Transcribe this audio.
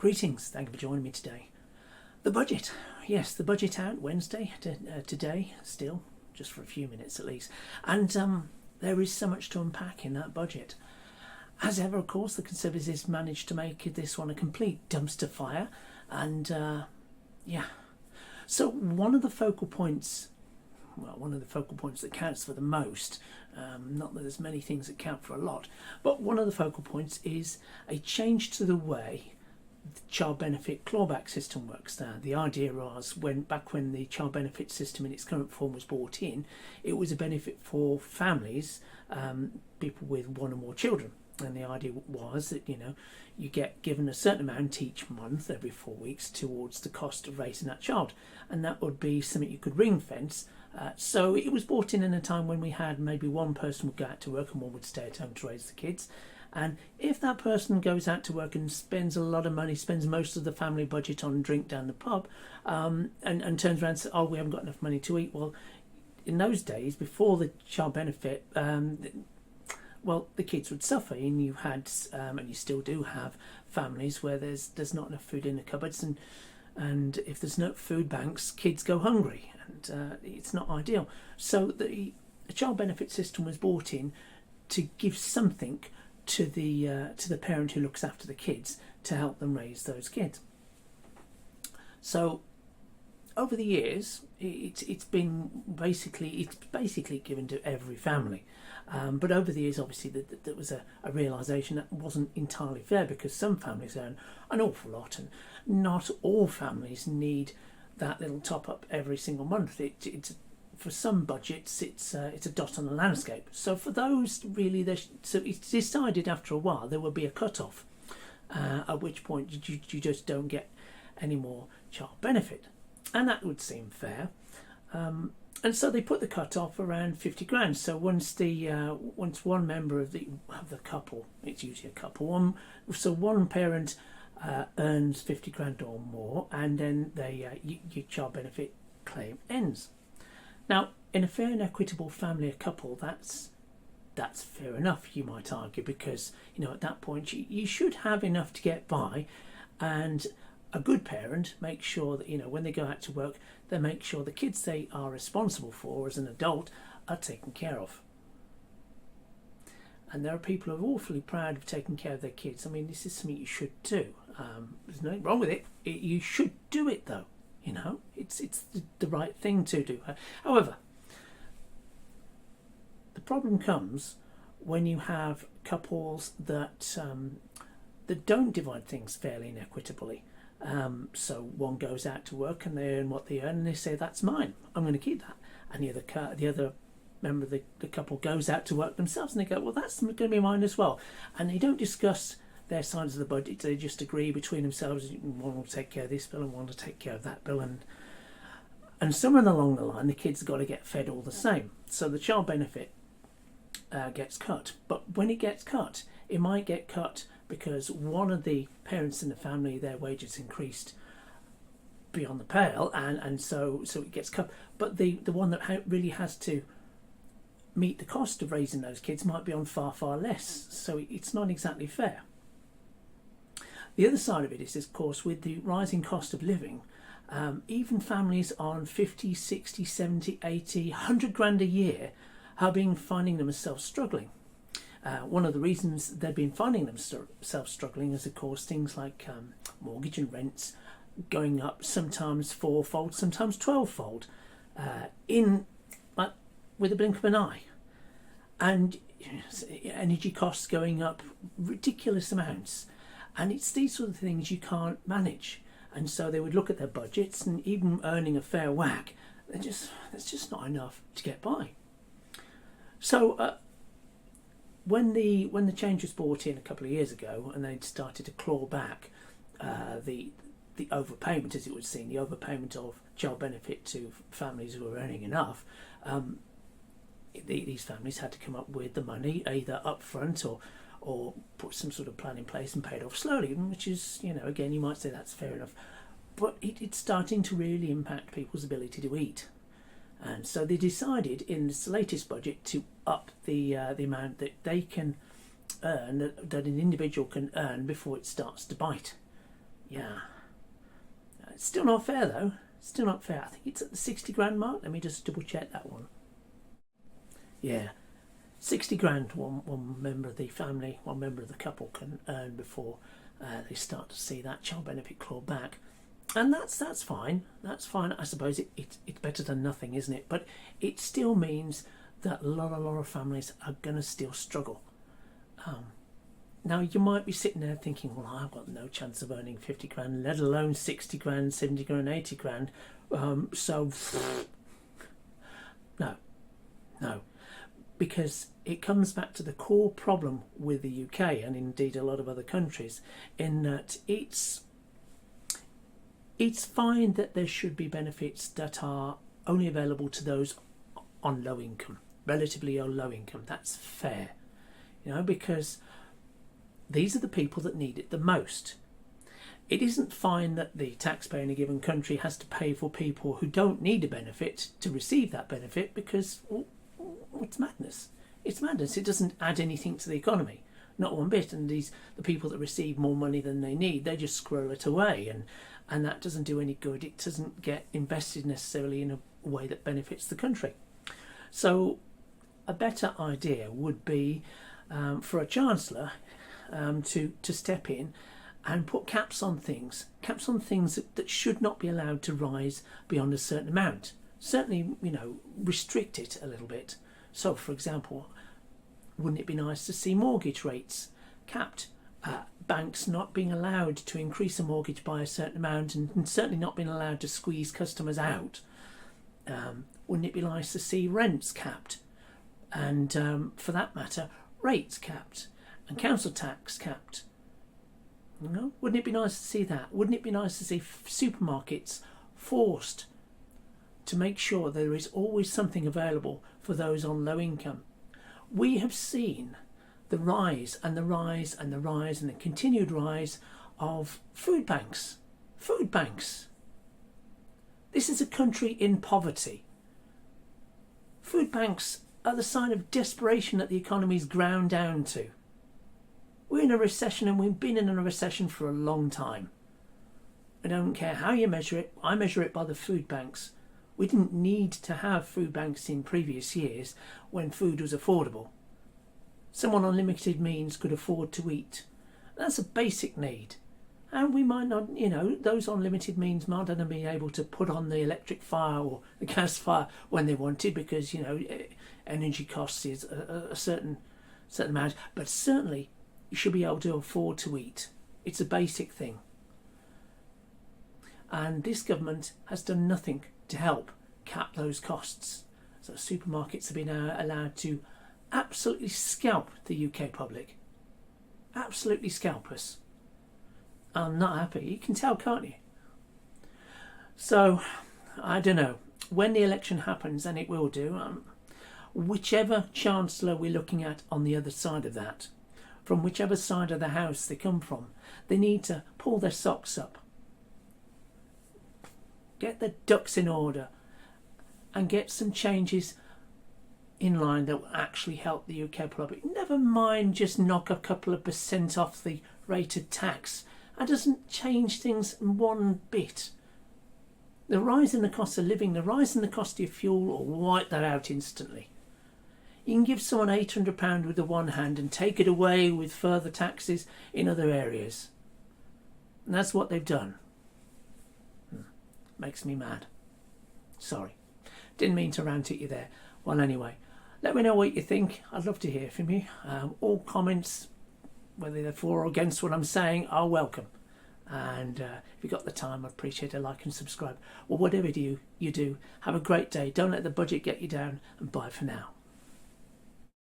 Greetings, thank you for joining me today. The budget. Yes, the budget out Wednesday today, still, just for a few minutes at least. And there is so much to unpack in that budget. As ever, of course, the Conservatives managed to make this one a complete dumpster fire. And so one of the focal points that counts for the most, not that there's many things that count for a lot, but one of the focal points is a change to the way the child benefit clawback system works now. The idea was back when the child benefit system in its current form was brought in, it was a benefit for families, people with one or more children. And the idea was that, you get given a certain amount each month, every 4 weeks, towards the cost of raising that child. And that would be something you could ring fence. So it was brought in a time when we had maybe one person would go out to work and one would stay at home to raise the kids. And if that person goes out to work and spends a lot of money, spends most of the family budget on drink down the pub, and turns around and says, we haven't got enough money to eat. Well, in those days, before the child benefit, the kids would suffer, and you had, and you still do have, families where there's not enough food in the cupboards, and if there's no food banks, kids go hungry, and it's not ideal. So the child benefit system was brought in to give something to the parent who looks after the kids to help them raise those kids. So over the years, it's basically given to every family. But over the years, obviously, there was a realisation that wasn't entirely fair, because some families earn an awful lot, and not all families need that little top up every single month. It's for some budgets, it's a dot on the landscape. So for those, really, so it's decided after a while there will be a cut-off, at which point you just don't get any more child benefit, and that would seem fair. And so they put the cut-off around 50 grand. So once one member of the couple, it's usually a couple, one parent earns 50 grand or more, and then your child benefit claim ends. Now, in a fair and equitable family, a couple, that's fair enough, you might argue, because at that point you should have enough to get by, and a good parent makes sure that when they go out to work, they make sure the kids they are responsible for as an adult are taken care of. And there are people who are awfully proud of taking care of their kids. I mean, this is something you should do. There's nothing wrong with it. You should do it, though. It's the right thing to do. However, the problem comes when you have couples that don't divide things fairly and equitably. So one goes out to work and they earn what they earn, and they say, that's mine, I'm going to keep that. And the other member of the couple goes out to work themselves, and they go, well, that's going to be mine as well. And they don't discuss their sides of the budget. They just agree between themselves, one will take care of this bill and one will take care of that bill, and somewhere along the line the kids have got to get fed all the same. So the child benefit gets cut. But when it gets cut, it might get cut because one of the parents in the family, their wages increased beyond the pale, and so it gets cut. But the one that really has to meet the cost of raising those kids might be on far, far less. So it's not exactly fair. The other side of it is, of course, with the rising cost of living, even families on 50, 60, 70, 80, 100 grand a year have been finding themselves struggling. One of the reasons they've been finding themselves struggling is, of course, things like mortgage and rents going up, sometimes fourfold, sometimes 12-fold, with a blink of an eye, and energy costs going up ridiculous amounts. And it's these sort of things you can't manage. And so they would look at their budgets, and even earning a fair whack, there's just not enough to get by. So when the change was brought in a couple of years ago, and they'd started to claw back the overpayment, as it would seem, the overpayment of child benefit to families who were earning enough, these families had to come up with the money either up front or put some sort of plan in place and pay it off slowly, which is, again, you might say that's fair enough. But it's starting to really impact people's ability to eat. And so they decided in this latest budget to up the amount that they can earn, that an individual can earn before it starts to bite. Yeah. It's still not fair though. Still not fair. I think it's at the 60 grand mark. Let me just double check that one. Yeah. 60 grand one member of the family, one member of the couple can earn before they start to see that child benefit claw back. And that's fine. That's fine. I suppose it's better than nothing, isn't it? But it still means that a lot of families are going to still struggle. Now, you might be sitting there thinking, well, I've got no chance of earning 50 grand, let alone 60 grand, 70 grand, 80 grand. So, no. Because it comes back to the core problem with the UK and indeed a lot of other countries, in that it's fine that there should be benefits that are only available to those on low income, relatively low income. That's fair, because these are the people that need it the most. It isn't fine that the taxpayer in a given country has to pay for people who don't need a benefit to receive that benefit, because it's madness. It's madness. It doesn't add anything to the economy, not one bit. And the people that receive more money than they need, they just squirrel it away, and that doesn't do any good. It doesn't get invested necessarily in a way that benefits the country. So a better idea would be for a chancellor to step in and put caps on things that should not be allowed to rise beyond a certain amount. Certainly, restrict it a little bit. So, for example, wouldn't it be nice to see mortgage rates capped? Banks not being allowed to increase a mortgage by a certain amount, and certainly not being allowed to squeeze customers out. Wouldn't it be nice to see rents capped? And for that matter, rates capped and council tax capped? Wouldn't it be nice to see that? Wouldn't it be nice to see supermarkets forced to make sure there is always something available for those on low income? We have seen the rise and the rise and the rise and the continued rise of food banks. Food banks. This is a country in poverty. Food banks are the sign of desperation that the economy's ground down to. We're in a recession, and we've been in a recession for a long time. I don't care how you measure it. I measure it by the food banks. We didn't need to have food banks in previous years when food was affordable. Someone on limited means could afford to eat. That's a basic need. And we might not, those on limited means might not be able to put on the electric fire or the gas fire when they wanted, because, energy costs is a certain amount. But certainly you should be able to afford to eat. It's a basic thing. And this government has done nothing to help cap those costs. So supermarkets have been allowed to absolutely scalp the UK public. Absolutely scalp us. I'm not happy. You can tell, can't you? So, I don't know. When the election happens, and it will do, whichever chancellor we're looking at on the other side of that, from whichever side of the house they come from, they need to pull their socks up, get their ducks in order, and get some changes in line that will actually help the UK public. Never mind just knock a couple of % off the rate of tax. That doesn't change things one bit. The rise in the cost of living, the rise in the cost of fuel will wipe that out instantly. You can give someone £800 with the one hand and take it away with further taxes in other areas. And that's what they've done. Makes me mad. Sorry. Didn't mean to rant at you there. Well, anyway, let me know what you think. I'd love to hear from you. All comments, whether they're for or against what I'm saying, are welcome. And if you've got the time, I'd appreciate a like and subscribe. Well, whatever you do, have a great day. Don't let the budget get you down, and bye for now.